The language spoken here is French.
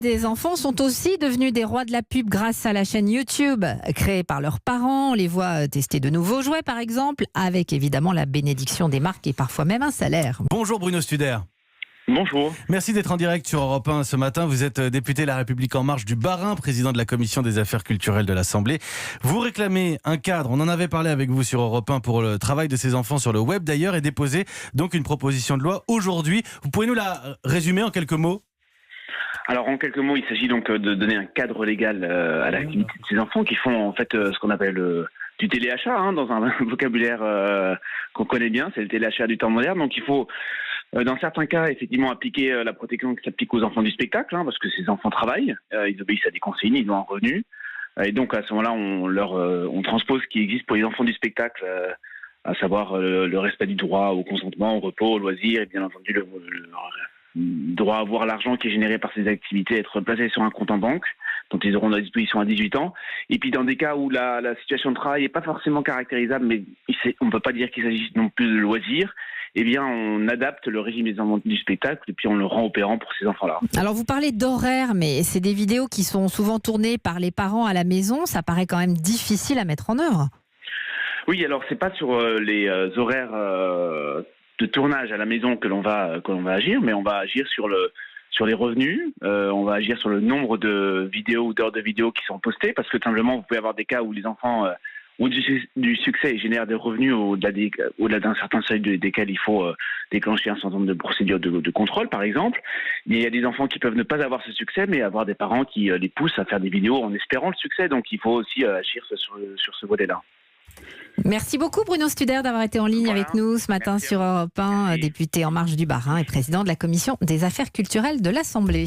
Des enfants sont aussi devenus des rois de la pub grâce à la chaîne YouTube créée par leurs parents. On les voit tester de nouveaux jouets par exemple, avec évidemment la bénédiction des marques et parfois même un salaire. Bonjour Bruno Studer. Bonjour. Merci d'être en direct sur Europe 1 ce matin. Vous êtes député La République En Marche du Bas-Rhin, président de la commission des affaires culturelles de l'Assemblée. Vous réclamez un cadre, on en avait parlé avec vous sur Europe 1 pour le travail de ces enfants sur le web d'ailleurs, et déposé donc une proposition de loi aujourd'hui. Vous pouvez nous la résumer en quelques mots ? Alors en quelques mots, il s'agit donc de donner un cadre légal à l'activité de ces enfants qui font en fait ce qu'on appelle du téléachat, dans un vocabulaire qu'on connaît bien, c'est le téléachat du temps moderne. Donc il faut dans certains cas effectivement appliquer la protection qui s'applique aux enfants du spectacle, parce que ces enfants travaillent, ils obéissent à des consignes, ils ont un revenu. Et donc à ce moment-là, on transpose ce qui existe pour les enfants du spectacle, à savoir le respect du droit au consentement, au repos, au loisir, et bien entendu le droit à voir l'argent qui est généré par ces activités être placé sur un compte en banque dont ils auront à disposition à 18 ans. Et puis dans des cas où la situation de travail n'est pas forcément caractérisable, mais on ne peut pas dire qu'il s'agit non plus de loisirs, eh bien on adapte le régime des enfants du spectacle et puis on le rend opérant pour ces enfants-là. Alors vous parlez d'horaires, mais c'est des vidéos qui sont souvent tournées par les parents à la maison. Ça paraît quand même difficile à mettre en œuvre. Oui, alors c'est pas sur les horaires de tournage à la maison que l'on va agir, mais on va agir sur les revenus, on va agir sur le nombre de vidéos ou d'heures de vidéos qui sont postées, parce que simplement vous pouvez avoir des cas où les enfants ont du succès et génèrent des revenus au-delà d'un certain seuil desquels il faut déclencher un certain nombre de procédures de contrôle par exemple. Mais il y a des enfants qui peuvent ne pas avoir ce succès, mais avoir des parents qui les poussent à faire des vidéos en espérant le succès, donc il faut aussi agir sur ce volet-là. Merci beaucoup Bruno Studer d'avoir été en ligne avec nous ce matin sur Europe 1, député En Marche du Bas-Rhin et président de la commission des affaires culturelles de l'Assemblée.